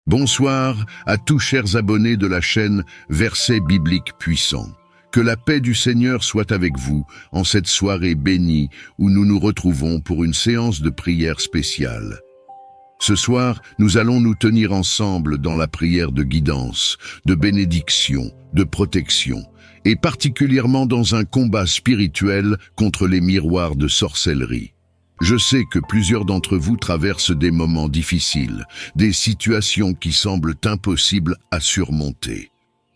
Bonsoir à tous chers abonnés de la chaîne Versets bibliques puissants. Que la paix du Seigneur soit avec vous en cette soirée bénie où nous nous retrouvons pour une séance de prière spéciale. Ce soir, nous allons nous tenir ensemble dans la prière de guidance, de bénédiction, de protection, et particulièrement dans un combat spirituel contre les miroirs de sorcellerie. Je sais que plusieurs d'entre vous traversent des moments difficiles, des situations qui semblent impossibles à surmonter.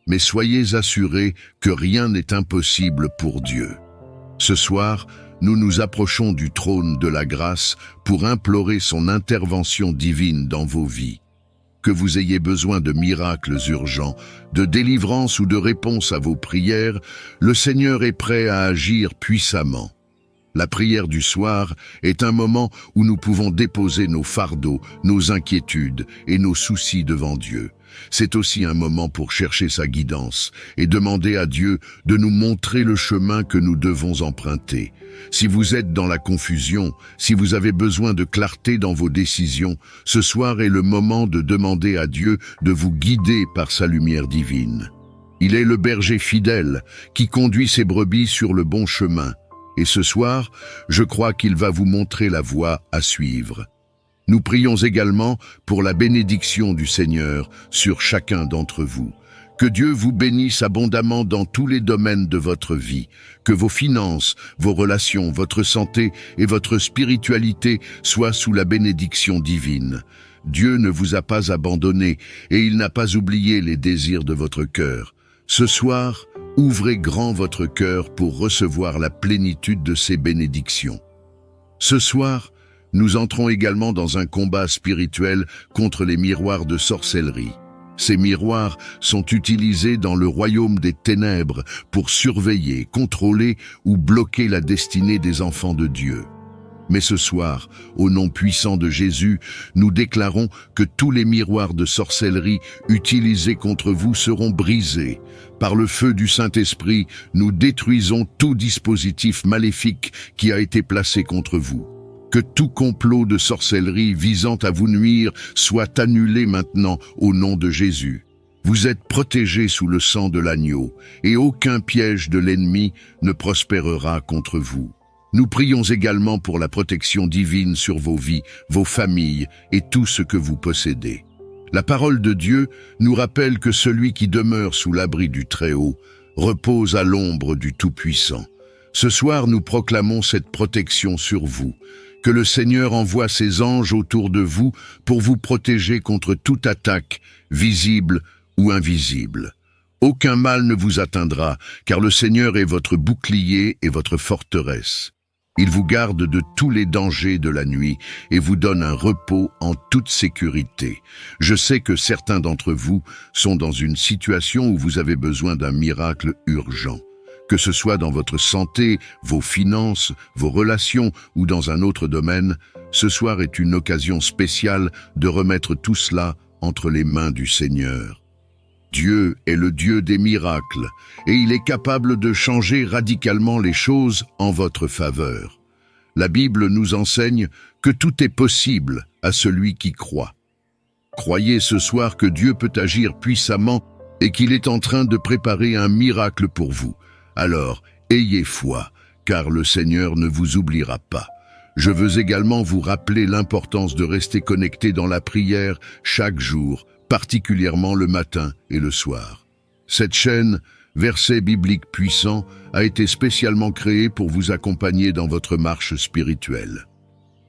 Mais soyez assurés que rien n'est impossible pour Dieu. Ce soir, nous nous approchons du trône de la grâce pour implorer son intervention divine dans vos vies. Que vous ayez besoin de miracles urgents, de délivrance ou de réponse à vos prières, le Seigneur est prêt à agir puissamment. La prière du soir est un moment où nous pouvons déposer nos fardeaux, nos inquiétudes et nos soucis devant Dieu. C'est aussi un moment pour chercher sa guidance et demander à Dieu de nous montrer le chemin que nous devons emprunter. Si vous êtes dans la confusion, si vous avez besoin de clarté dans vos décisions, ce soir est le moment de demander à Dieu de vous guider par sa lumière divine. Il est le berger fidèle qui conduit ses brebis sur le bon chemin. Et ce soir, je crois qu'il va vous montrer la voie à suivre. Nous prions également pour la bénédiction du Seigneur sur chacun d'entre vous. Que Dieu vous bénisse abondamment dans tous les domaines de votre vie, que vos finances, vos relations, votre santé et votre spiritualité soient sous la bénédiction divine. Dieu ne vous a pas abandonné et il n'a pas oublié les désirs de votre cœur. Ce soir, ouvrez grand votre cœur pour recevoir la plénitude de ces bénédictions. Ce soir, nous entrons également dans un combat spirituel contre les miroirs de sorcellerie. Ces miroirs sont utilisés dans le royaume des ténèbres pour surveiller, contrôler ou bloquer la destinée des enfants de Dieu. Mais ce soir, au nom puissant de Jésus, nous déclarons que tous les miroirs de sorcellerie utilisés contre vous seront brisés. Par le feu du Saint-Esprit, nous détruisons tout dispositif maléfique qui a été placé contre vous. Que tout complot de sorcellerie visant à vous nuire soit annulé maintenant au nom de Jésus. Vous êtes protégés sous le sang de l'agneau, et aucun piège de l'ennemi ne prospérera contre vous. Nous prions également pour la protection divine sur vos vies, vos familles et tout ce que vous possédez. La parole de Dieu nous rappelle que celui qui demeure sous l'abri du Très-Haut repose à l'ombre du Tout-Puissant. Ce soir, nous proclamons cette protection sur vous. Que le Seigneur envoie ses anges autour de vous pour vous protéger contre toute attaque, visible ou invisible. Aucun mal ne vous atteindra, car le Seigneur est votre bouclier et votre forteresse. Il vous garde de tous les dangers de la nuit et vous donne un repos en toute sécurité. Je sais que certains d'entre vous sont dans une situation où vous avez besoin d'un miracle urgent. Que ce soit dans votre santé, vos finances, vos relations ou dans un autre domaine, ce soir est une occasion spéciale de remettre tout cela entre les mains du Seigneur. Dieu est le Dieu des miracles et il est capable de changer radicalement les choses en votre faveur. La Bible nous enseigne que tout est possible à celui qui croit. Croyez ce soir que Dieu peut agir puissamment et qu'il est en train de préparer un miracle pour vous. Alors, ayez foi, car le Seigneur ne vous oubliera pas. Je veux également vous rappeler l'importance de rester connecté dans la prière chaque jour, particulièrement le matin et le soir. Cette chaîne, Versets bibliques puissants, a été spécialement créée pour vous accompagner dans votre marche spirituelle.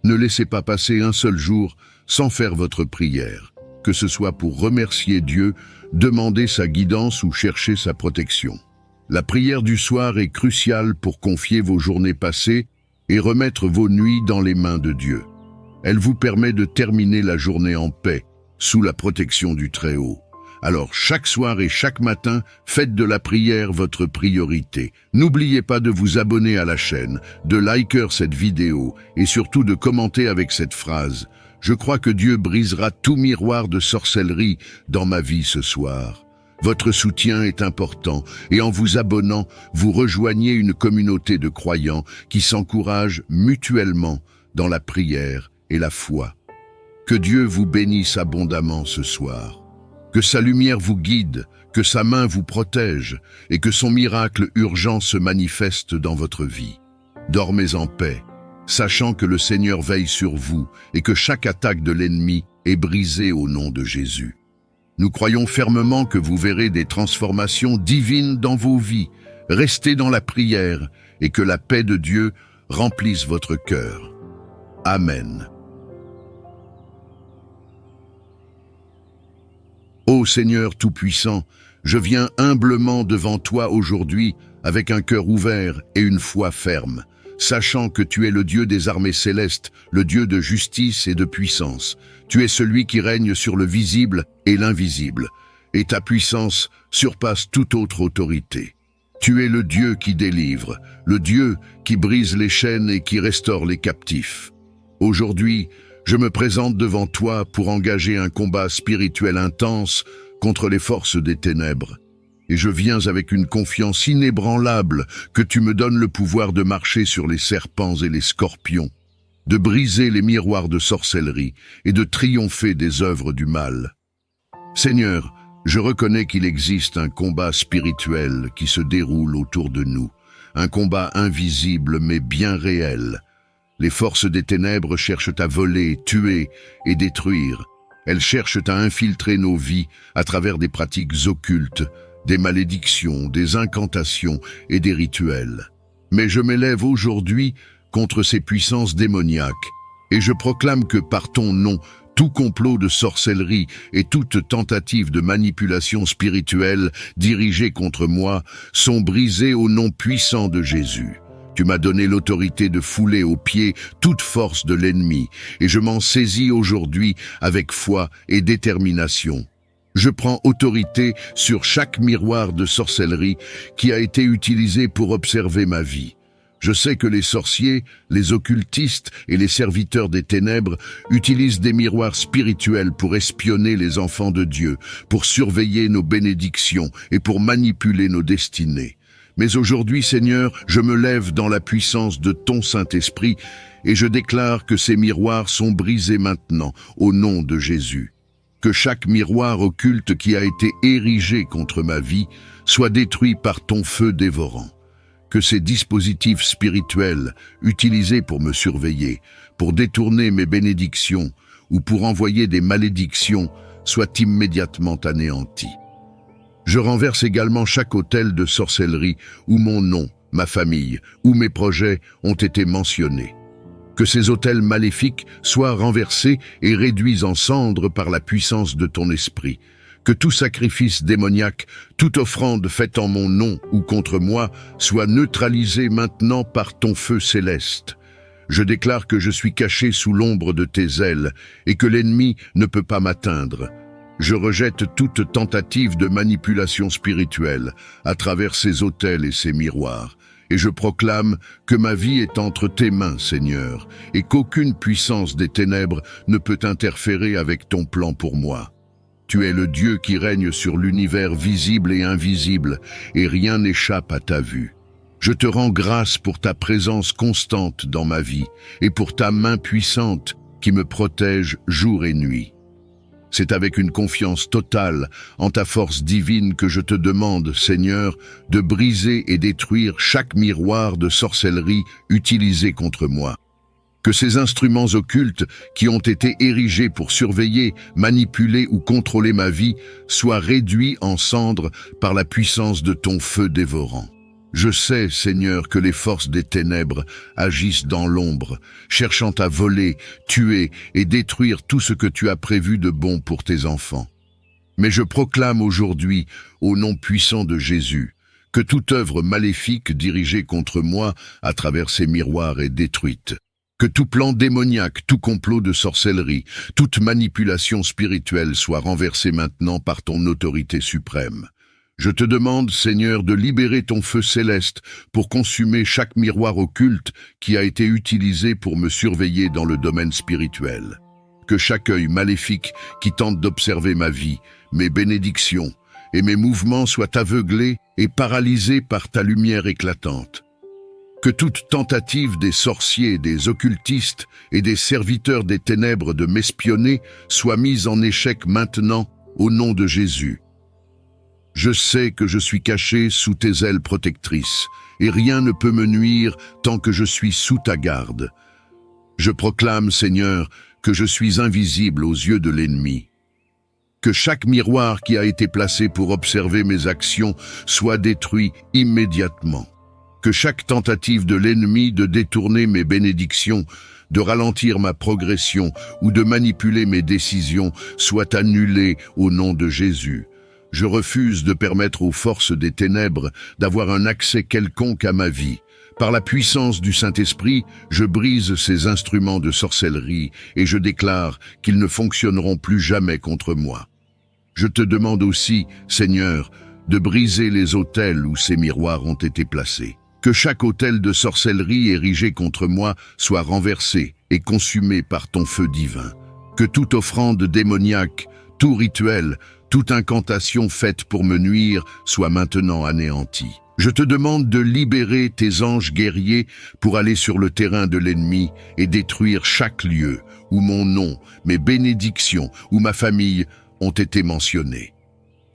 Ne laissez pas passer un seul jour sans faire votre prière, que ce soit pour remercier Dieu, demander sa guidance ou chercher sa protection. La prière du soir est cruciale pour confier vos journées passées et remettre vos nuits dans les mains de Dieu. Elle vous permet de terminer la journée en paix, sous la protection du Très-Haut. Alors, chaque soir et chaque matin, faites de la prière votre priorité. N'oubliez pas de vous abonner à la chaîne, de liker cette vidéo et surtout de commenter avec cette phrase « Je crois que Dieu brisera tout miroir de sorcellerie dans ma vie ce soir ». Votre soutien est important et en vous abonnant, vous rejoignez une communauté de croyants qui s'encouragent mutuellement dans la prière et la foi. Que Dieu vous bénisse abondamment ce soir. Que sa lumière vous guide, que sa main vous protège et que son miracle urgent se manifeste dans votre vie. Dormez en paix, sachant que le Seigneur veille sur vous et que chaque attaque de l'ennemi est brisée au nom de Jésus. Nous croyons fermement que vous verrez des transformations divines dans vos vies. Restez dans la prière et que la paix de Dieu remplisse votre cœur. Amen. Ô Seigneur Tout-Puissant, je viens humblement devant toi aujourd'hui avec un cœur ouvert et une foi ferme, sachant que tu es le Dieu des armées célestes, le Dieu de justice et de puissance. Tu es celui qui règne sur le visible et l'invisible, et ta puissance surpasse toute autre autorité. Tu es le Dieu qui délivre, le Dieu qui brise les chaînes et qui restaure les captifs. Aujourd'hui, je me présente devant toi pour engager un combat spirituel intense contre les forces des ténèbres. Et je viens avec une confiance inébranlable que tu me donnes le pouvoir de marcher sur les serpents et les scorpions, de briser les miroirs de sorcellerie et de triompher des œuvres du mal. Seigneur, je reconnais qu'il existe un combat spirituel qui se déroule autour de nous, un combat invisible mais bien réel. Les forces des ténèbres cherchent à voler, tuer et détruire. Elles cherchent à infiltrer nos vies à travers des pratiques occultes, des malédictions, des incantations et des rituels. Mais je m'élève aujourd'hui contre ces puissances démoniaques et je proclame que par ton nom, tout complot de sorcellerie et toute tentative de manipulation spirituelle dirigée contre moi sont brisés au nom puissant de Jésus. Tu m'as donné l'autorité de fouler aux pieds toute force de l'ennemi, et je m'en saisis aujourd'hui avec foi et détermination. Je prends autorité sur chaque miroir de sorcellerie qui a été utilisé pour observer ma vie. Je sais que les sorciers, les occultistes et les serviteurs des ténèbres utilisent des miroirs spirituels pour espionner les enfants de Dieu, pour surveiller nos bénédictions et pour manipuler nos destinées. Mais aujourd'hui, Seigneur, je me lève dans la puissance de ton Saint-Esprit et je déclare que ces miroirs sont brisés maintenant, au nom de Jésus. Que chaque miroir occulte qui a été érigé contre ma vie soit détruit par ton feu dévorant. Que ces dispositifs spirituels, utilisés pour me surveiller, pour détourner mes bénédictions ou pour envoyer des malédictions, soient immédiatement anéantis. Je renverse également chaque autel de sorcellerie où mon nom, ma famille ou mes projets ont été mentionnés. Que ces autels maléfiques soient renversés et réduits en cendres par la puissance de ton esprit. Que tout sacrifice démoniaque, toute offrande faite en mon nom ou contre moi soit neutralisée maintenant par ton feu céleste. Je déclare que je suis caché sous l'ombre de tes ailes et que l'ennemi ne peut pas m'atteindre. Je rejette toute tentative de manipulation spirituelle à travers ces autels et ces miroirs. Et je proclame que ma vie est entre tes mains, Seigneur, et qu'aucune puissance des ténèbres ne peut interférer avec ton plan pour moi. Tu es le Dieu qui règne sur l'univers visible et invisible, et rien n'échappe à ta vue. Je te rends grâce pour ta présence constante dans ma vie, et pour ta main puissante qui me protège jour et nuit. C'est avec une confiance totale en ta force divine que je te demande, Seigneur, de briser et détruire chaque miroir de sorcellerie utilisé contre moi. Que ces instruments occultes qui ont été érigés pour surveiller, manipuler ou contrôler ma vie soient réduits en cendres par la puissance de ton feu dévorant. Je sais, Seigneur, que les forces des ténèbres agissent dans l'ombre, cherchant à voler, tuer et détruire tout ce que tu as prévu de bon pour tes enfants. Mais je proclame aujourd'hui, au nom puissant de Jésus, que toute œuvre maléfique dirigée contre moi à travers ces miroirs est détruite. Que tout plan démoniaque, tout complot de sorcellerie, toute manipulation spirituelle soit renversée maintenant par ton autorité suprême. Je te demande, Seigneur, de libérer ton feu céleste pour consumer chaque miroir occulte qui a été utilisé pour me surveiller dans le domaine spirituel. Que chaque œil maléfique qui tente d'observer ma vie, mes bénédictions et mes mouvements soit aveuglé et paralysé par ta lumière éclatante. Que toute tentative des sorciers, des occultistes et des serviteurs des ténèbres de m'espionner soit mise en échec maintenant au nom de Jésus. Je sais que je suis caché sous tes ailes protectrices, et rien ne peut me nuire tant que je suis sous ta garde. Je proclame, Seigneur, que je suis invisible aux yeux de l'ennemi. Que chaque miroir qui a été placé pour observer mes actions soit détruit immédiatement. Que chaque tentative de l'ennemi de détourner mes bénédictions, de ralentir ma progression ou de manipuler mes décisions soit annulée au nom de Jésus. Je refuse de permettre aux forces des ténèbres d'avoir un accès quelconque à ma vie. Par la puissance du Saint-Esprit, je brise ces instruments de sorcellerie et je déclare qu'ils ne fonctionneront plus jamais contre moi. Je te demande aussi, Seigneur, de briser les autels où ces miroirs ont été placés. Que chaque autel de sorcellerie érigé contre moi soit renversé et consumé par ton feu divin. Que toute offrande démoniaque, tout rituel, toute incantation faite pour me nuire soit maintenant anéantie. Je te demande de libérer tes anges guerriers pour aller sur le terrain de l'ennemi et détruire chaque lieu où mon nom, mes bénédictions ou ma famille ont été mentionnés.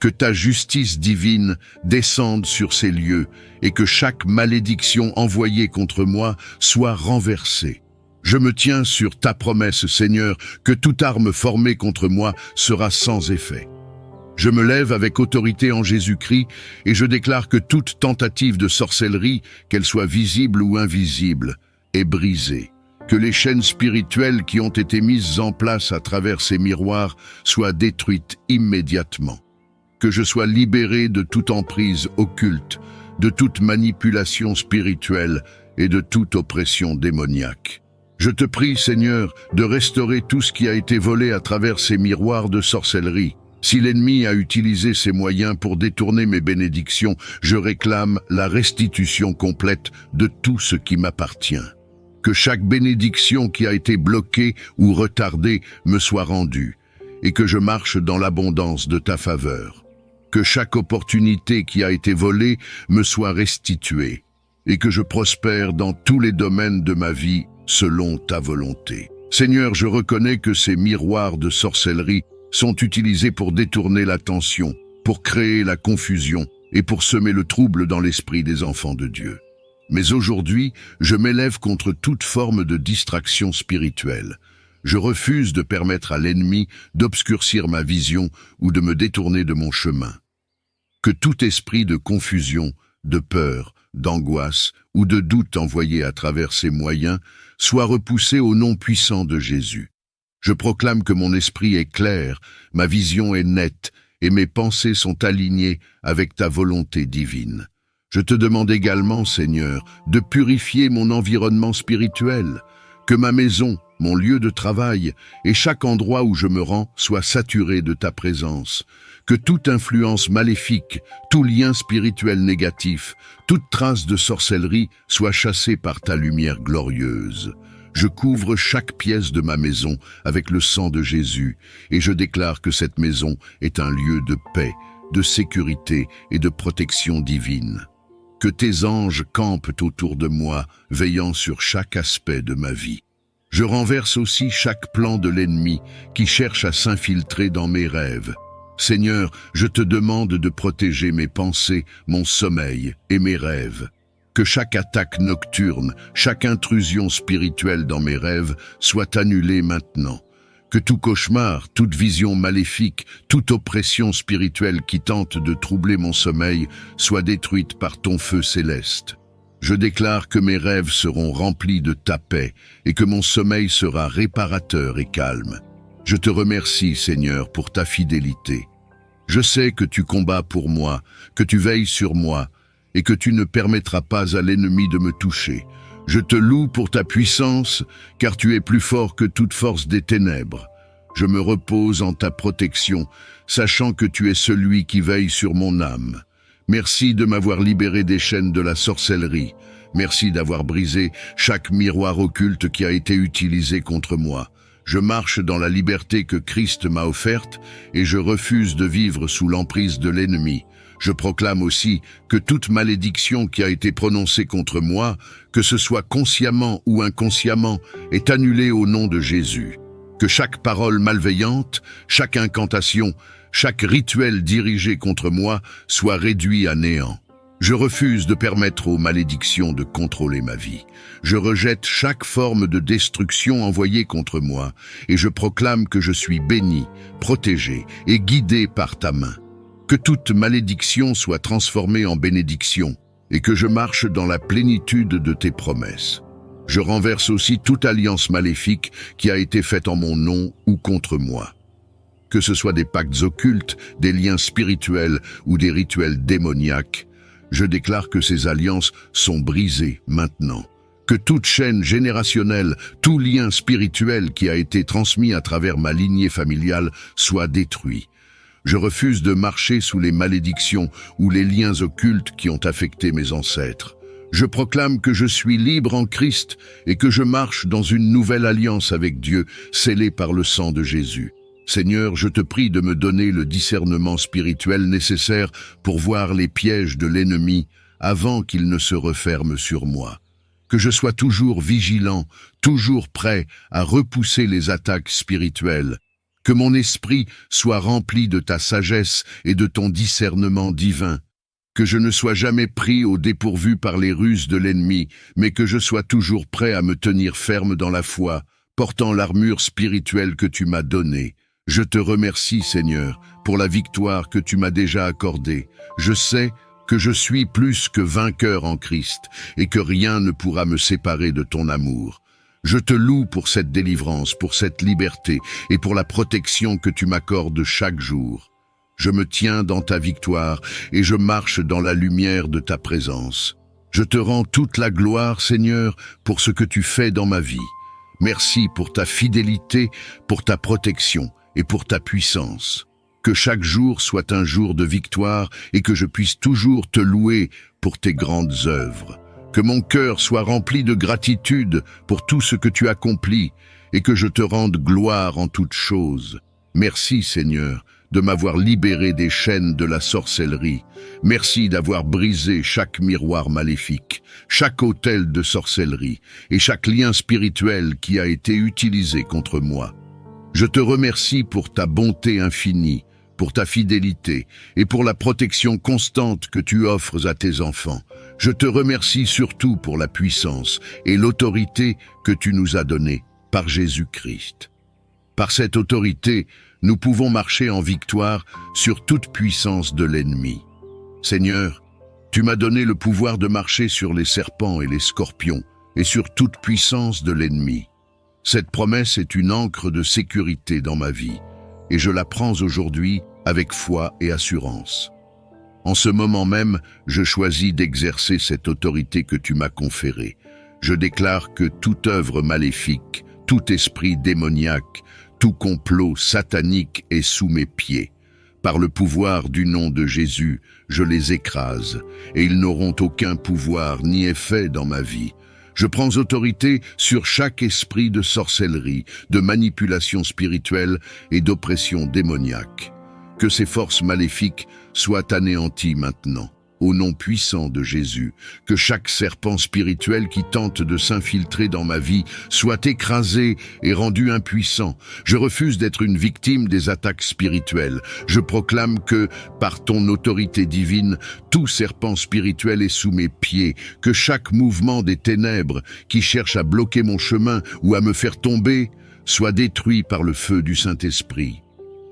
Que ta justice divine descende sur ces lieux et que chaque malédiction envoyée contre moi soit renversée. Je me tiens sur ta promesse, Seigneur, que toute arme formée contre moi sera sans effet. Je me lève avec autorité en Jésus-Christ et je déclare que toute tentative de sorcellerie, qu'elle soit visible ou invisible, est brisée. Que les chaînes spirituelles qui ont été mises en place à travers ces miroirs soient détruites immédiatement. Que je sois libéré de toute emprise occulte, de toute manipulation spirituelle et de toute oppression démoniaque. Je te prie, Seigneur, de restaurer tout ce qui a été volé à travers ces miroirs de sorcellerie. Si l'ennemi a utilisé ces moyens pour détourner mes bénédictions, je réclame la restitution complète de tout ce qui m'appartient. Que chaque bénédiction qui a été bloquée ou retardée me soit rendue, et que je marche dans l'abondance de ta faveur. Que chaque opportunité qui a été volée me soit restituée, et que je prospère dans tous les domaines de ma vie selon ta volonté. Seigneur, je reconnais que ces miroirs de sorcellerie sont utilisés pour détourner l'attention, pour créer la confusion et pour semer le trouble dans l'esprit des enfants de Dieu. Mais aujourd'hui, je m'élève contre toute forme de distraction spirituelle. Je refuse de permettre à l'ennemi d'obscurcir ma vision ou de me détourner de mon chemin. Que tout esprit de confusion, de peur, d'angoisse ou de doute envoyé à travers ces moyens soit repoussé au nom puissant de Jésus. Je proclame que mon esprit est clair, ma vision est nette et mes pensées sont alignées avec ta volonté divine. Je te demande également, Seigneur, de purifier mon environnement spirituel, que ma maison, mon lieu de travail et chaque endroit où je me rends soient saturés de ta présence, que toute influence maléfique, tout lien spirituel négatif, toute trace de sorcellerie soit chassée par ta lumière glorieuse. Je couvre chaque pièce de ma maison avec le sang de Jésus et je déclare que cette maison est un lieu de paix, de sécurité et de protection divine. Que tes anges campent autour de moi, veillant sur chaque aspect de ma vie. Je renverse aussi chaque plan de l'ennemi qui cherche à s'infiltrer dans mes rêves. Seigneur, je te demande de protéger mes pensées, mon sommeil et mes rêves. Que chaque attaque nocturne, chaque intrusion spirituelle dans mes rêves soit annulée maintenant. Que tout cauchemar, toute vision maléfique, toute oppression spirituelle qui tente de troubler mon sommeil soit détruite par ton feu céleste. Je déclare que mes rêves seront remplis de ta paix et que mon sommeil sera réparateur et calme. Je te remercie, Seigneur, pour ta fidélité. Je sais que tu combats pour moi, que tu veilles sur moi et que tu ne permettras pas à l'ennemi de me toucher. Je te loue pour ta puissance, car tu es plus fort que toute force des ténèbres. Je me repose en ta protection, sachant que tu es celui qui veille sur mon âme. Merci de m'avoir libéré des chaînes de la sorcellerie. Merci d'avoir brisé chaque miroir occulte qui a été utilisé contre moi. Je marche dans la liberté que Christ m'a offerte et je refuse de vivre sous l'emprise de l'ennemi. Je proclame aussi que toute malédiction qui a été prononcée contre moi, que ce soit consciemment ou inconsciemment, est annulée au nom de Jésus. Que chaque parole malveillante, chaque incantation, chaque rituel dirigé contre moi soit réduit à néant. Je refuse de permettre aux malédictions de contrôler ma vie. Je rejette chaque forme de destruction envoyée contre moi et je proclame que je suis béni, protégé et guidé par ta main. Que toute malédiction soit transformée en bénédiction et que je marche dans la plénitude de tes promesses. Je renverse aussi toute alliance maléfique qui a été faite en mon nom ou contre moi. Que ce soit des pactes occultes, des liens spirituels ou des rituels démoniaques, je déclare que ces alliances sont brisées maintenant. Que toute chaîne générationnelle, tout lien spirituel qui a été transmis à travers ma lignée familiale soit détruit. Je refuse de marcher sous les malédictions ou les liens occultes qui ont affecté mes ancêtres. Je proclame que je suis libre en Christ et que je marche dans une nouvelle alliance avec Dieu, scellée par le sang de Jésus. Seigneur, je te prie de me donner le discernement spirituel nécessaire pour voir les pièges de l'ennemi avant qu'il ne se referme sur moi. Que je sois toujours vigilant, toujours prêt à repousser les attaques spirituelles. Que mon esprit soit rempli de ta sagesse et de ton discernement divin. Que je ne sois jamais pris au dépourvu par les ruses de l'ennemi, mais que je sois toujours prêt à me tenir ferme dans la foi, portant l'armure spirituelle que tu m'as donnée. Je te remercie, Seigneur, pour la victoire que tu m'as déjà accordée. Je sais que je suis plus que vainqueur en Christ et que rien ne pourra me séparer de ton amour. Je te loue pour cette délivrance, pour cette liberté et pour la protection que tu m'accordes chaque jour. Je me tiens dans ta victoire et je marche dans la lumière de ta présence. Je te rends toute la gloire, Seigneur, pour ce que tu fais dans ma vie. Merci pour ta fidélité, pour ta protection et pour ta puissance. Que chaque jour soit un jour de victoire et que je puisse toujours te louer pour tes grandes œuvres. Que mon cœur soit rempli de gratitude pour tout ce que tu accomplis et que je te rende gloire en toutes choses. Merci, Seigneur, de m'avoir libéré des chaînes de la sorcellerie. Merci d'avoir brisé chaque miroir maléfique, chaque autel de sorcellerie et chaque lien spirituel qui a été utilisé contre moi. Je te remercie pour ta bonté infinie, pour ta fidélité et pour la protection constante que tu offres à tes enfants. Je te remercie surtout pour la puissance et l'autorité que tu nous as donnée par Jésus-Christ. Par cette autorité, nous pouvons marcher en victoire sur toute puissance de l'ennemi. Seigneur, tu m'as donné le pouvoir de marcher sur les serpents et les scorpions et sur toute puissance de l'ennemi. Cette promesse est une ancre de sécurité dans ma vie et je la prends aujourd'hui avec foi et assurance. En ce moment même, je choisis d'exercer cette autorité que tu m'as conférée. Je déclare que toute œuvre maléfique, tout esprit démoniaque, tout complot satanique est sous mes pieds. Par le pouvoir du nom de Jésus, je les écrase, et ils n'auront aucun pouvoir ni effet dans ma vie. Je prends autorité sur chaque esprit de sorcellerie, de manipulation spirituelle et d'oppression démoniaque. Que ces forces maléfiques soient anéanties maintenant. Au nom puissant de Jésus, que chaque serpent spirituel qui tente de s'infiltrer dans ma vie soit écrasé et rendu impuissant. Je refuse d'être une victime des attaques spirituelles. Je proclame que, par ton autorité divine, tout serpent spirituel est sous mes pieds, que chaque mouvement des ténèbres qui cherche à bloquer mon chemin ou à me faire tomber soit détruit par le feu du Saint-Esprit.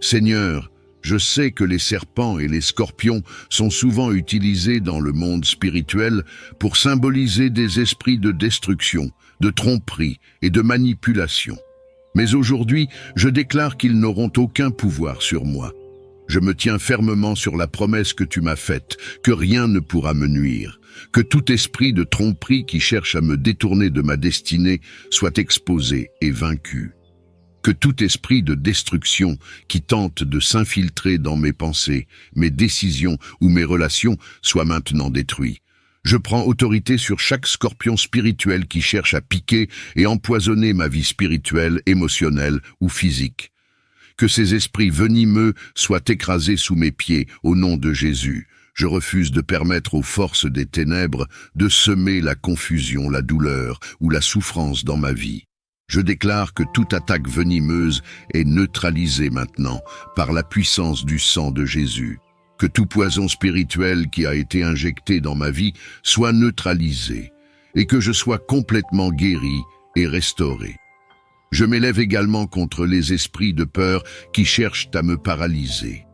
Seigneur, je sais que les serpents et les scorpions sont souvent utilisés dans le monde spirituel pour symboliser des esprits de destruction, de tromperie et de manipulation. Mais aujourd'hui, je déclare qu'ils n'auront aucun pouvoir sur moi. Je me tiens fermement sur la promesse que tu m'as faite, que rien ne pourra me nuire, que tout esprit de tromperie qui cherche à me détourner de ma destinée soit exposé et vaincu. Que tout esprit de destruction qui tente de s'infiltrer dans mes pensées, mes décisions ou mes relations soit maintenant détruit. Je prends autorité sur chaque scorpion spirituel qui cherche à piquer et empoisonner ma vie spirituelle, émotionnelle ou physique. Que ces esprits venimeux soient écrasés sous mes pieds, au nom de Jésus. Je refuse de permettre aux forces des ténèbres de semer la confusion, la douleur ou la souffrance dans ma vie. Je déclare que toute attaque venimeuse est neutralisée maintenant par la puissance du sang de Jésus. Que tout poison spirituel qui a été injecté dans ma vie soit neutralisé et que je sois complètement guéri et restauré. Je m'élève également contre les esprits de peur qui cherchent à me paralyser.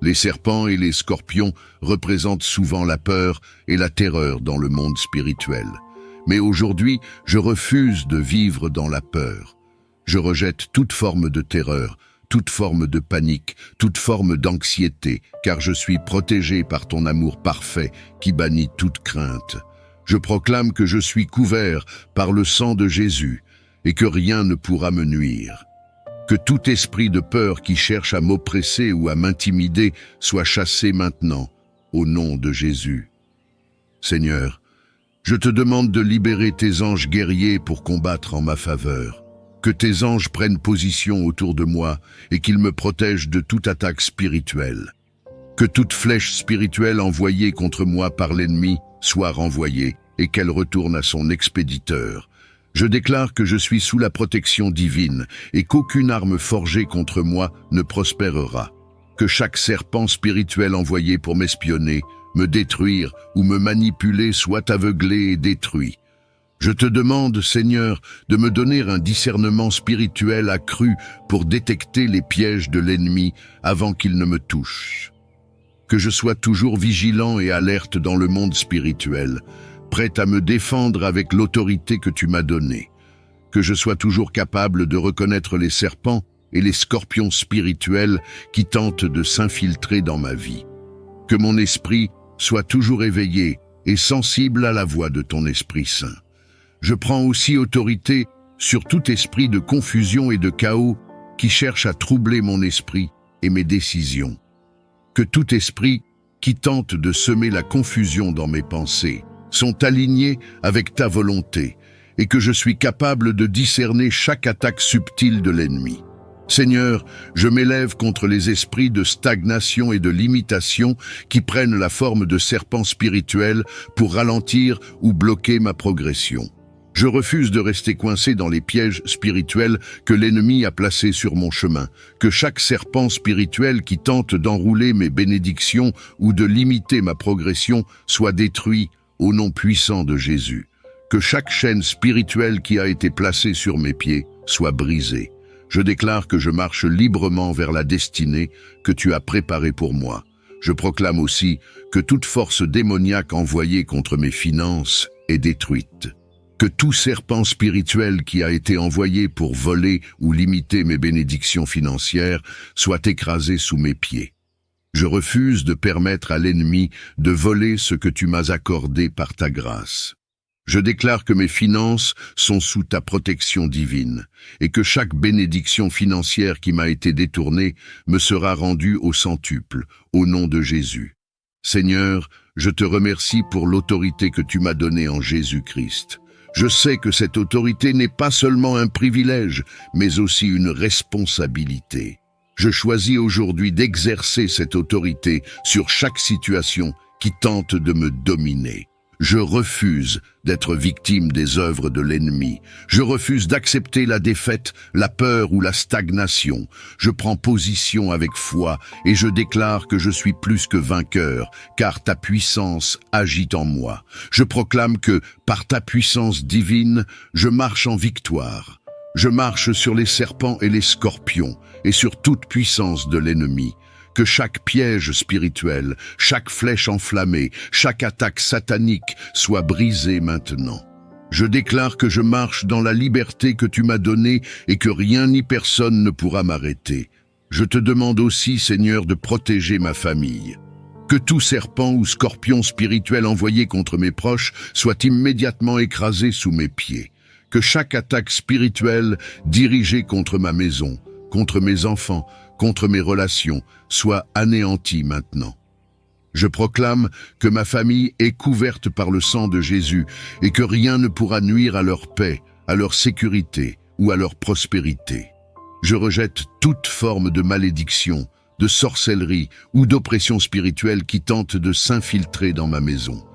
Les serpents et les scorpions représentent souvent la peur et la terreur dans le monde spirituel. Mais aujourd'hui, je refuse de vivre dans la peur. Je rejette toute forme de terreur, toute forme de panique, toute forme d'anxiété, car je suis protégé par ton amour parfait qui bannit toute crainte. Je proclame que je suis couvert par le sang de Jésus et que rien ne pourra me nuire. Que tout esprit de peur qui cherche à m'oppresser ou à m'intimider soit chassé maintenant, au nom de Jésus. Seigneur, je te demande de libérer tes anges guerriers pour combattre en ma faveur. Que tes anges prennent position autour de moi et qu'ils me protègent de toute attaque spirituelle. Que toute flèche spirituelle envoyée contre moi par l'ennemi soit renvoyée et qu'elle retourne à son expéditeur. Je déclare que je suis sous la protection divine et qu'aucune arme forgée contre moi ne prospérera. Que chaque serpent spirituel envoyé pour m'espionner, me détruire ou me manipuler soit aveuglé et détruit. Je te demande, Seigneur, de me donner un discernement spirituel accru pour détecter les pièges de l'ennemi avant qu'il ne me touche. Que je sois toujours vigilant et alerte dans le monde spirituel, prêt à me défendre avec l'autorité que tu m'as donnée. Que je sois toujours capable de reconnaître les serpents et les scorpions spirituels qui tentent de s'infiltrer dans ma vie. Que mon esprit soit toujours éveillé et sensible à la voix de ton Esprit Saint. Je prends aussi autorité sur tout esprit de confusion et de chaos qui cherche à troubler mon esprit et mes décisions. Que tout esprit qui tente de semer la confusion dans mes pensées sont alignés avec ta volonté et que je suis capable de discerner chaque attaque subtile de l'ennemi. Seigneur, je m'élève contre les esprits de stagnation et de limitation qui prennent la forme de serpents spirituels pour ralentir ou bloquer ma progression. Je refuse de rester coincé dans les pièges spirituels que l'ennemi a placés sur mon chemin. Que chaque serpent spirituel qui tente d'enrouler mes bénédictions ou de limiter ma progression soit détruit au nom puissant de Jésus. Que chaque chaîne spirituelle qui a été placée sur mes pieds soit brisée. Je déclare que je marche librement vers la destinée que tu as préparée pour moi. Je proclame aussi que toute force démoniaque envoyée contre mes finances est détruite. Que tout serpent spirituel qui a été envoyé pour voler ou limiter mes bénédictions financières soit écrasé sous mes pieds. Je refuse de permettre à l'ennemi de voler ce que tu m'as accordé par ta grâce. Je déclare que mes finances sont sous ta protection divine et que chaque bénédiction financière qui m'a été détournée me sera rendue au centuple, au nom de Jésus. Seigneur, je te remercie pour l'autorité que tu m'as donnée en Jésus-Christ. Je sais que cette autorité n'est pas seulement un privilège, mais aussi une responsabilité. Je choisis aujourd'hui d'exercer cette autorité sur chaque situation qui tente de me dominer. Je refuse d'être victime des œuvres de l'ennemi. Je refuse d'accepter la défaite, la peur ou la stagnation. Je prends position avec foi et je déclare que je suis plus que vainqueur, car ta puissance agit en moi. Je proclame que, par ta puissance divine, je marche en victoire. Je marche sur les serpents et les scorpions et sur toute puissance de l'ennemi. Que chaque piège spirituel, chaque flèche enflammée, chaque attaque satanique soit brisée maintenant. Je déclare que je marche dans la liberté que tu m'as donnée et que rien ni personne ne pourra m'arrêter. Je te demande aussi, Seigneur, de protéger ma famille. Que tout serpent ou scorpion spirituel envoyé contre mes proches soit immédiatement écrasé sous mes pieds. Que chaque attaque spirituelle dirigée contre ma maison, contre mes enfants, contre mes relations, soit anéantie maintenant. Je proclame que ma famille est couverte par le sang de Jésus et que rien ne pourra nuire à leur paix, à leur sécurité ou à leur prospérité. Je rejette toute forme de malédiction, de sorcellerie ou d'oppression spirituelle qui tente de s'infiltrer dans ma maison.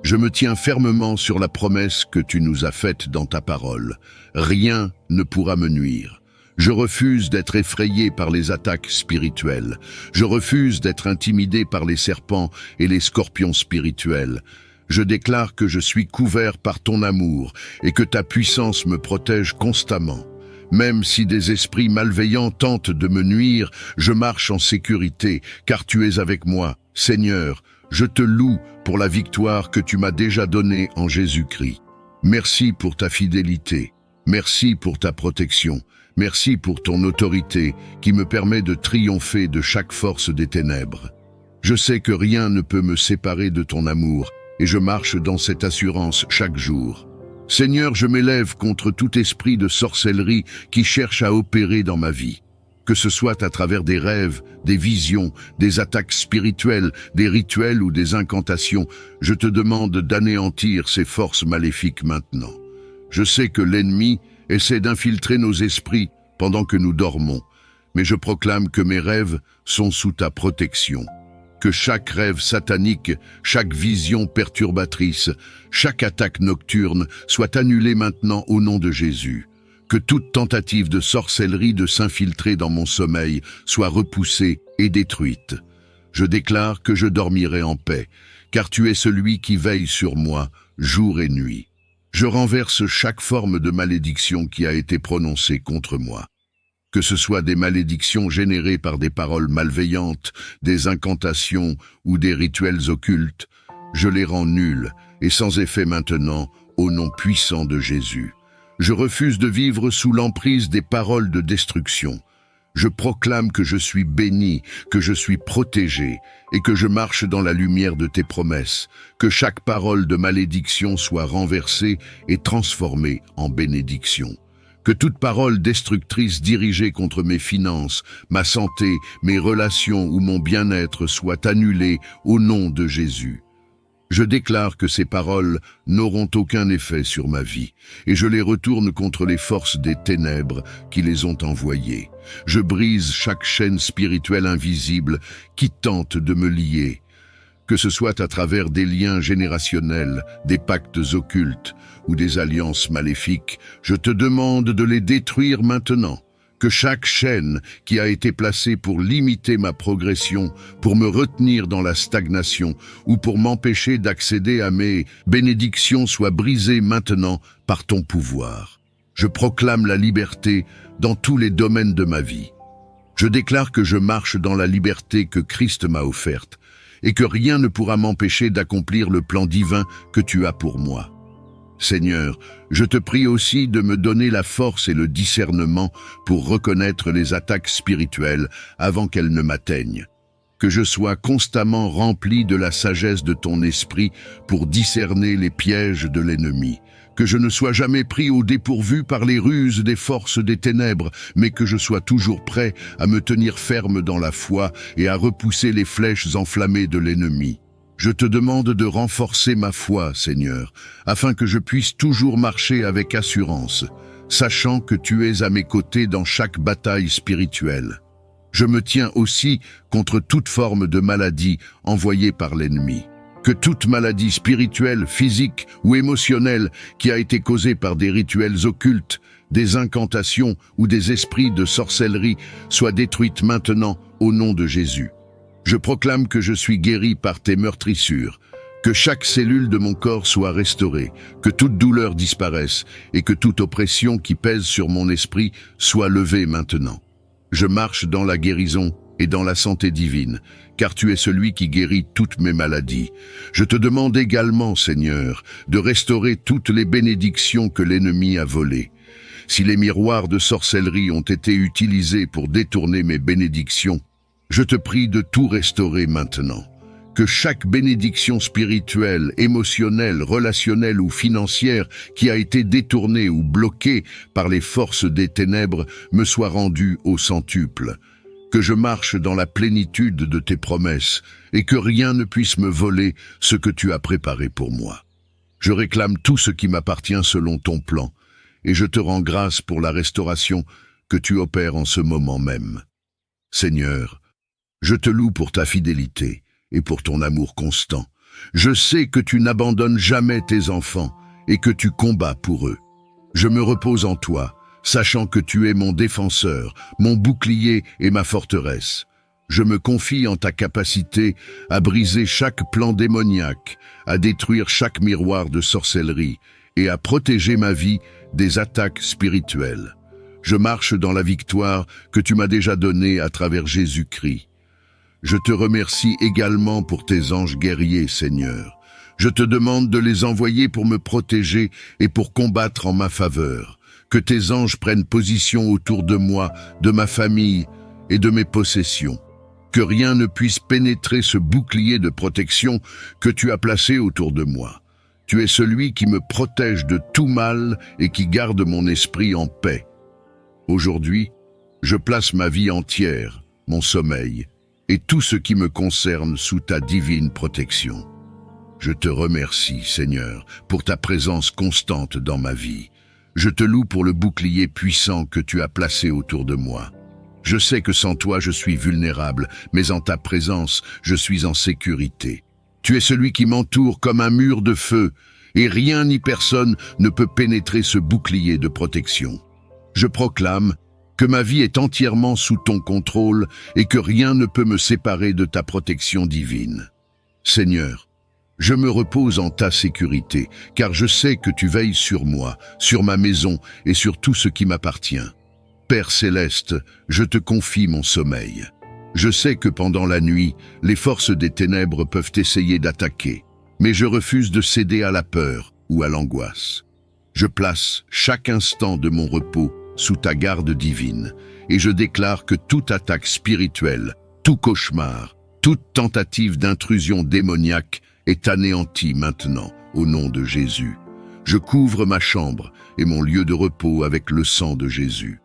Je me tiens fermement sur la promesse que tu nous as faite dans ta parole. Rien ne pourra me nuire. Je refuse d'être effrayé par les attaques spirituelles. Je refuse d'être intimidé par les serpents et les scorpions spirituels. Je déclare que je suis couvert par ton amour et que ta puissance me protège constamment. Même si des esprits malveillants tentent de me nuire, je marche en sécurité, car tu es avec moi. Seigneur, je te loue pour la victoire que tu m'as déjà donnée en Jésus-Christ. Merci pour ta fidélité. Merci pour ta protection. Merci pour ton autorité qui me permet de triompher de chaque force des ténèbres. Je sais que rien ne peut me séparer de ton amour et je marche dans cette assurance chaque jour. Seigneur, je m'élève contre tout esprit de sorcellerie qui cherche à opérer dans ma vie. Que ce soit à travers des rêves, des visions, des attaques spirituelles, des rituels ou des incantations, je te demande d'anéantir ces forces maléfiques maintenant. Je sais que l'ennemi essaie d'infiltrer nos esprits pendant que nous dormons, mais je proclame que mes rêves sont sous ta protection. Que chaque rêve satanique, chaque vision perturbatrice, chaque attaque nocturne soit annulée maintenant au nom de Jésus. Que toute tentative de sorcellerie de s'infiltrer dans mon sommeil soit repoussée et détruite. Je déclare que je dormirai en paix, car tu es celui qui veille sur moi, jour et nuit. Je renverse chaque forme de malédiction qui a été prononcée contre moi. Que ce soit des malédictions générées par des paroles malveillantes, des incantations ou des rituels occultes, je les rends nulles et sans effet maintenant, au nom puissant de Jésus. Je refuse de vivre sous l'emprise des paroles de destruction. Je proclame que je suis béni, que je suis protégé et que je marche dans la lumière de tes promesses. Que chaque parole de malédiction soit renversée et transformée en bénédiction. Que toute parole destructrice dirigée contre mes finances, ma santé, mes relations ou mon bien-être soit annulée au nom de Jésus. Je déclare que ces paroles n'auront aucun effet sur ma vie, et je les retourne contre les forces des ténèbres qui les ont envoyées. Je brise chaque chaîne spirituelle invisible qui tente de me lier. Que ce soit à travers des liens générationnels, des pactes occultes ou des alliances maléfiques, je te demande de les détruire maintenant. Que chaque chaîne qui a été placée pour limiter ma progression, pour me retenir dans la stagnation ou pour m'empêcher d'accéder à mes bénédictions soit brisée maintenant par ton pouvoir. Je proclame la liberté dans tous les domaines de ma vie. Je déclare que je marche dans la liberté que Christ m'a offerte et que rien ne pourra m'empêcher d'accomplir le plan divin que tu as pour moi. Seigneur, je te prie aussi de me donner la force et le discernement pour reconnaître les attaques spirituelles avant qu'elles ne m'atteignent. Que je sois constamment rempli de la sagesse de ton esprit pour discerner les pièges de l'ennemi. Que je ne sois jamais pris au dépourvu par les ruses des forces des ténèbres, mais que je sois toujours prêt à me tenir ferme dans la foi et à repousser les flèches enflammées de l'ennemi. Je te demande de renforcer ma foi, Seigneur, afin que je puisse toujours marcher avec assurance, sachant que tu es à mes côtés dans chaque bataille spirituelle. Je me tiens aussi contre toute forme de maladie envoyée par l'ennemi. Que toute maladie spirituelle, physique ou émotionnelle qui a été causée par des rituels occultes, des incantations ou des esprits de sorcellerie soit détruite maintenant au nom de Jésus. Je proclame que je suis guéri par tes meurtrissures, que chaque cellule de mon corps soit restaurée, que toute douleur disparaisse et que toute oppression qui pèse sur mon esprit soit levée maintenant. Je marche dans la guérison et dans la santé divine, car tu es celui qui guérit toutes mes maladies. Je te demande également, Seigneur, de restaurer toutes les bénédictions que l'ennemi a volées. Si les miroirs de sorcellerie ont été utilisés pour détourner mes bénédictions, je te prie de tout restaurer maintenant. Que chaque bénédiction spirituelle, émotionnelle, relationnelle ou financière qui a été détournée ou bloquée par les forces des ténèbres me soit rendue au centuple. que je marche dans la plénitude de tes promesses et que rien ne puisse me voler ce que tu as préparé pour moi. Je réclame tout ce qui m'appartient selon ton plan et je te rends grâce pour la restauration que tu opères en ce moment même. Seigneur, je te loue pour ta fidélité et pour ton amour constant. Je sais que tu n'abandonnes jamais tes enfants et que tu combats pour eux. Je me repose en toi, sachant que tu es mon défenseur, mon bouclier et ma forteresse. Je me confie en ta capacité à briser chaque plan démoniaque, à détruire chaque miroir de sorcellerie et à protéger ma vie des attaques spirituelles. Je marche dans la victoire que tu m'as déjà donnée à travers Jésus-Christ. Je te remercie également pour tes anges guerriers, Seigneur. Je te demande de les envoyer pour me protéger et pour combattre en ma faveur. Que tes anges prennent position autour de moi, de ma famille et de mes possessions. Que rien ne puisse pénétrer ce bouclier de protection que tu as placé autour de moi. Tu es celui qui me protège de tout mal et qui garde mon esprit en paix. Aujourd'hui, je place ma vie entière, mon sommeil, et tout ce qui me concerne sous ta divine protection. Je te remercie, Seigneur, pour ta présence constante dans ma vie. Je te loue pour le bouclier puissant que tu as placé autour de moi. Je sais que sans toi, je suis vulnérable, mais en ta présence, je suis en sécurité. Tu es celui qui m'entoure comme un mur de feu, et rien ni personne ne peut pénétrer ce bouclier de protection. Je proclame que ma vie est entièrement sous ton contrôle et que rien ne peut me séparer de ta protection divine. Seigneur, je me repose en ta sécurité, car je sais que tu veilles sur moi, sur ma maison et sur tout ce qui m'appartient. Père céleste, je te confie mon sommeil. Je sais que pendant la nuit, les forces des ténèbres peuvent essayer d'attaquer, mais je refuse de céder à la peur ou à l'angoisse. Je place chaque instant de mon repos sous ta garde divine, et je déclare que toute attaque spirituelle, tout cauchemar, toute tentative d'intrusion démoniaque est anéantie maintenant, au nom de Jésus. Je couvre ma chambre et mon lieu de repos avec le sang de Jésus.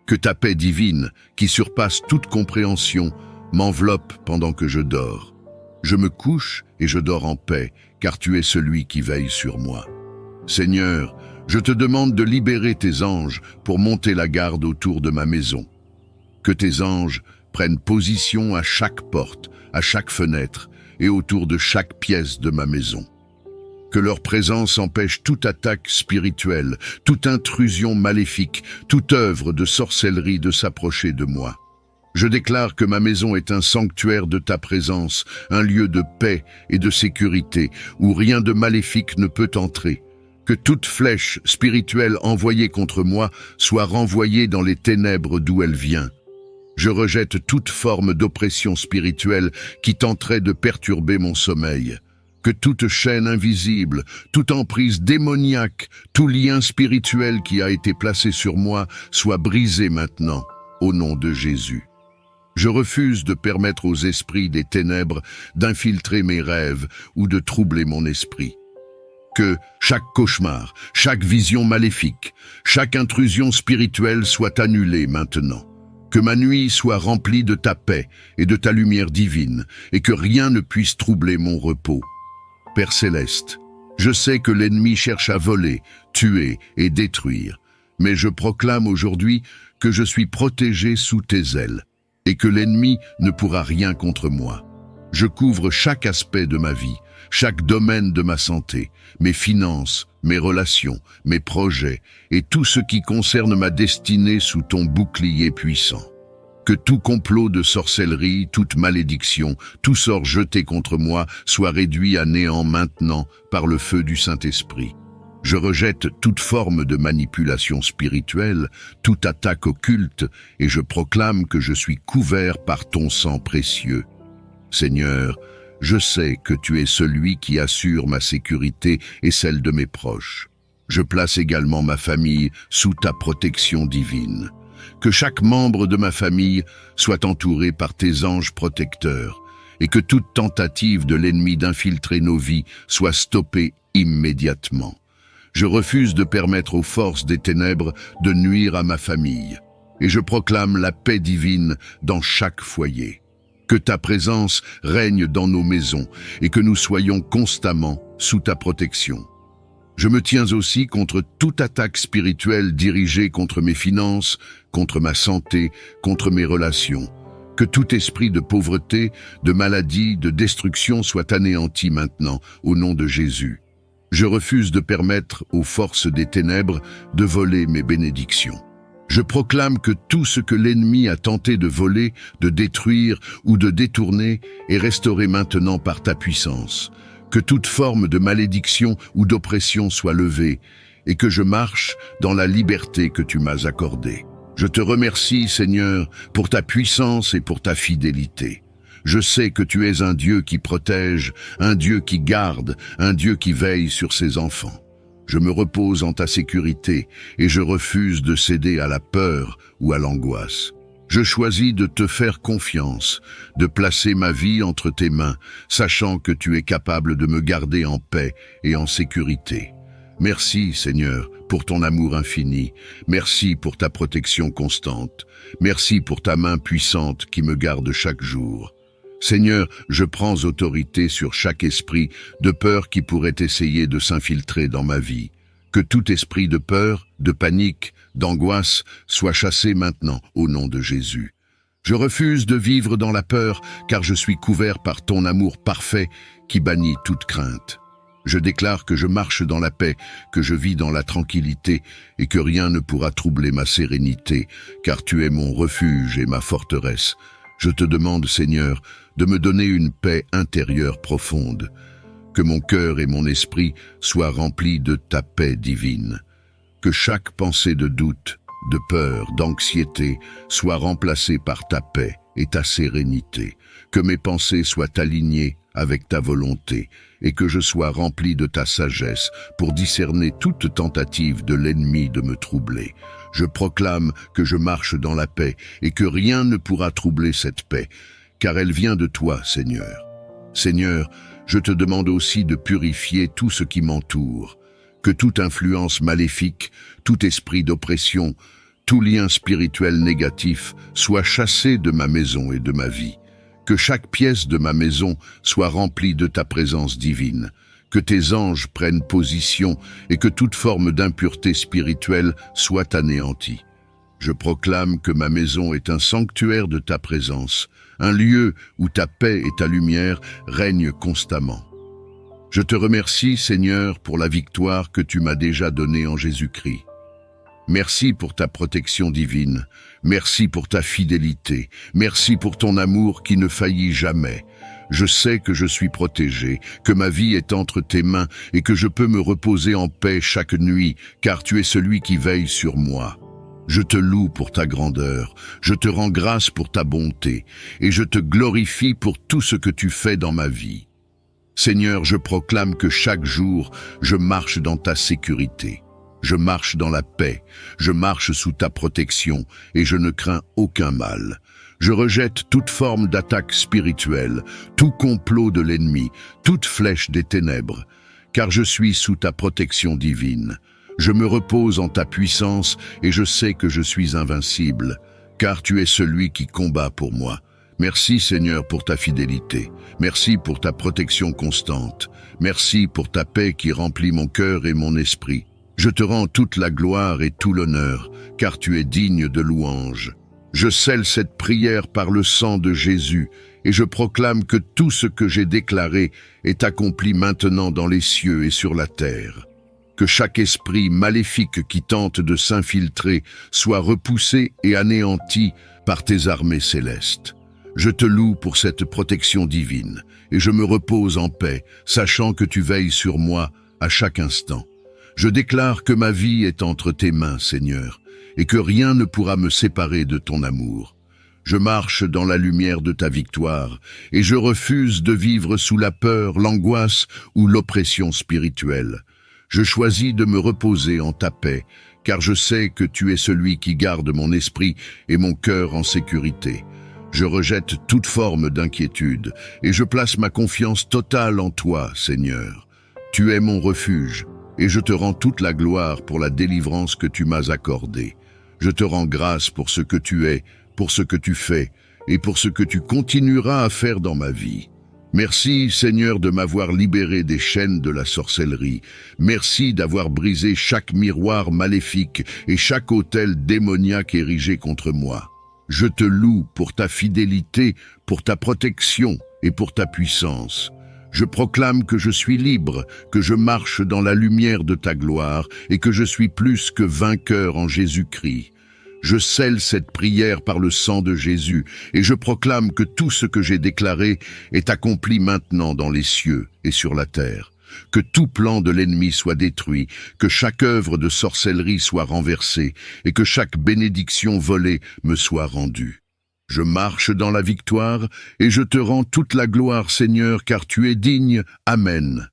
Que ta paix divine, qui surpasse toute compréhension, m'enveloppe pendant que je dors. Je me couche et je dors en paix, car tu es celui qui veille sur moi. Seigneur, je te demande de libérer tes anges pour monter la garde autour de ma maison. Que tes anges prennent position à chaque porte, à chaque fenêtre et autour de chaque pièce de ma maison. Que leur présence empêche toute attaque spirituelle, toute intrusion maléfique, toute œuvre de sorcellerie de s'approcher de moi. Je déclare que ma maison est un sanctuaire de ta présence, un lieu de paix et de sécurité où rien de maléfique ne peut entrer. Que toute flèche spirituelle envoyée contre moi soit renvoyée dans les ténèbres d'où elle vient. Je rejette toute forme d'oppression spirituelle qui tenterait de perturber mon sommeil. Que toute chaîne invisible, toute emprise démoniaque, tout lien spirituel qui a été placé sur moi soit brisé maintenant, au nom de Jésus. Je refuse de permettre aux esprits des ténèbres d'infiltrer mes rêves ou de troubler mon esprit. Que chaque cauchemar, chaque vision maléfique, chaque intrusion spirituelle soit annulée maintenant. Que ma nuit soit remplie de ta paix et de ta lumière divine, et que rien ne puisse troubler mon repos. Père céleste, je sais que l'ennemi cherche à voler, tuer et détruire, mais je proclame aujourd'hui que je suis protégé sous tes ailes, et que l'ennemi ne pourra rien contre moi. Je couvre chaque aspect de ma vie, chaque domaine de ma santé, mes finances, mes relations, mes projets et tout ce qui concerne ma destinée sous ton bouclier puissant. Que tout complot de sorcellerie, toute malédiction, tout sort jeté contre moi soit réduit à néant maintenant par le feu du Saint-Esprit. Je rejette toute forme de manipulation spirituelle, toute attaque occulte, et je proclame que je suis couvert par ton sang précieux. Seigneur, je sais que tu es celui qui assure ma sécurité et celle de mes proches. Je place également ma famille sous ta protection divine. Que chaque membre de ma famille soit entouré par tes anges protecteurs et que toute tentative de l'ennemi d'infiltrer nos vies soit stoppée immédiatement. Je refuse de permettre aux forces des ténèbres de nuire à ma famille. et je proclame la paix divine dans chaque foyer. Que ta présence règne dans nos maisons et que nous soyons constamment sous ta protection. Je me tiens aussi contre toute attaque spirituelle dirigée contre mes finances, contre ma santé, contre mes relations. Que tout esprit de pauvreté, de maladie, de destruction soit anéanti maintenant, au nom de Jésus. Je refuse de permettre aux forces des ténèbres de voler mes bénédictions. Je proclame que tout ce que l'ennemi a tenté de voler, de détruire ou de détourner est restauré maintenant par ta puissance. Que toute forme de malédiction ou d'oppression soit levée et que je marche dans la liberté que tu m'as accordée. Je te remercie, Seigneur, pour ta puissance et pour ta fidélité. Je sais que tu es un Dieu qui protège, un Dieu qui garde, un Dieu qui veille sur ses enfants. Je me repose en ta sécurité et je refuse de céder à la peur ou à l'angoisse. Je choisis de te faire confiance, de placer ma vie entre tes mains, sachant que tu es capable de me garder en paix et en sécurité. Merci, Seigneur, pour ton amour infini. Merci pour ta protection constante. Merci pour ta main puissante qui me garde chaque jour. Seigneur, je prends autorité sur chaque esprit de peur qui pourrait essayer de s'infiltrer dans ma vie. Que tout esprit de peur, de panique, d'angoisse soit chassé maintenant au nom de Jésus. Je refuse de vivre dans la peur car je suis couvert par ton amour parfait qui bannit toute crainte. Je déclare que je marche dans la paix, que je vis dans la tranquillité et que rien ne pourra troubler ma sérénité, car tu es mon refuge et ma forteresse. Je te demande, Seigneur, de me donner une paix intérieure profonde, que mon cœur et mon esprit soient remplis de ta paix divine, que chaque pensée de doute, de peur, d'anxiété soit remplacée par ta paix et ta sérénité, que mes pensées soient alignées avec ta volonté et que je sois rempli de ta sagesse pour discerner toute tentative de l'ennemi de me troubler. Je proclame que je marche dans la paix et que rien ne pourra troubler cette paix, car elle vient de toi, Seigneur. Seigneur, je te demande aussi de purifier tout ce qui m'entoure, que toute influence maléfique, tout esprit d'oppression, tout lien spirituel négatif soit chassé de ma maison et de ma vie. Que chaque pièce de ma maison soit remplie de ta présence divine, que tes anges prennent position et que toute forme d'impureté spirituelle soit anéantie. Je proclame que ma maison est un sanctuaire de ta présence, un lieu où ta paix et ta lumière règnent constamment. Je te remercie, Seigneur, pour la victoire que tu m'as déjà donnée en Jésus-Christ. Merci pour ta protection divine, merci pour ta fidélité, merci pour ton amour qui ne faillit jamais. Je sais que je suis protégé, que ma vie est entre tes mains et que je peux me reposer en paix chaque nuit, car tu es celui qui veille sur moi. Je te loue pour ta grandeur, je te rends grâce pour ta bonté, et je te glorifie pour tout ce que tu fais dans ma vie. Seigneur, je proclame que chaque jour, je marche dans ta sécurité. Je marche dans la paix, je marche sous ta protection et je ne crains aucun mal. Je rejette toute forme d'attaque spirituelle, tout complot de l'ennemi, toute flèche des ténèbres, car je suis sous ta protection divine. Je me repose en ta puissance et je sais que je suis invincible, car tu es celui qui combat pour moi. Merci Seigneur pour ta fidélité, merci pour ta protection constante, merci pour ta paix qui remplit mon cœur et mon esprit. Je te rends toute la gloire et tout l'honneur, car tu es digne de louange. Je scelle cette prière par le sang de Jésus, et je proclame que tout ce que j'ai déclaré est accompli maintenant dans les cieux et sur la terre. Que chaque esprit maléfique qui tente de s'infiltrer soit repoussé et anéanti par tes armées célestes. Je te loue pour cette protection divine, et je me repose en paix, sachant que tu veilles sur moi à chaque instant. Je déclare que ma vie est entre tes mains, Seigneur, et que rien ne pourra me séparer de ton amour. Je marche dans la lumière de ta victoire, et je refuse de vivre sous la peur, l'angoisse ou l'oppression spirituelle. Je choisis de me reposer en ta paix, car je sais que tu es celui qui garde mon esprit et mon cœur en sécurité. Je rejette toute forme d'inquiétude, et je place ma confiance totale en toi, Seigneur. Tu es mon refuge, et je te rends toute la gloire pour la délivrance que tu m'as accordée. Je te rends grâce pour ce que tu es, pour ce que tu fais, et pour ce que tu continueras à faire dans ma vie. Merci, Seigneur, de m'avoir libéré des chaînes de la sorcellerie. Merci d'avoir brisé chaque miroir maléfique et chaque autel démoniaque érigé contre moi. Je te loue pour ta fidélité, pour ta protection et pour ta puissance. Je proclame que je suis libre, que je marche dans la lumière de ta gloire et que je suis plus que vainqueur en Jésus-Christ. Je scelle cette prière par le sang de Jésus et je proclame que tout ce que j'ai déclaré est accompli maintenant dans les cieux et sur la terre. Que tout plan de l'ennemi soit détruit, que chaque œuvre de sorcellerie soit renversée et que chaque bénédiction volée me soit rendue. Je marche dans la victoire et je te rends toute la gloire, Seigneur, car tu es digne. Amen.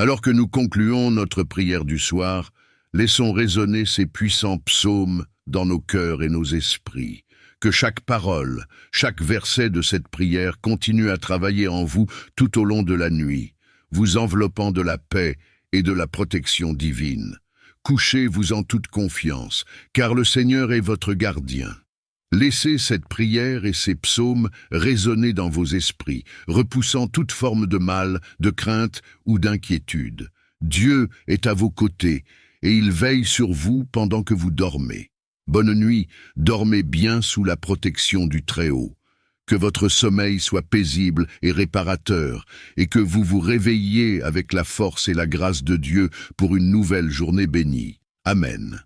Alors que nous concluons notre prière du soir, laissons résonner ces puissants psaumes dans nos cœurs et nos esprits. Que chaque parole, chaque verset de cette prière continue à travailler en vous tout au long de la nuit, vous enveloppant de la paix et de la protection divine. Couchez-vous en toute confiance, car le Seigneur est votre gardien. Laissez cette prière et ces psaumes résonner dans vos esprits, repoussant toute forme de mal, de crainte ou d'inquiétude. Dieu est à vos côtés et il veille sur vous pendant que vous dormez. Bonne nuit, dormez bien sous la protection du Très-Haut. Que votre sommeil soit paisible et réparateur et que vous vous réveilliez avec la force et la grâce de Dieu pour une nouvelle journée bénie. Amen.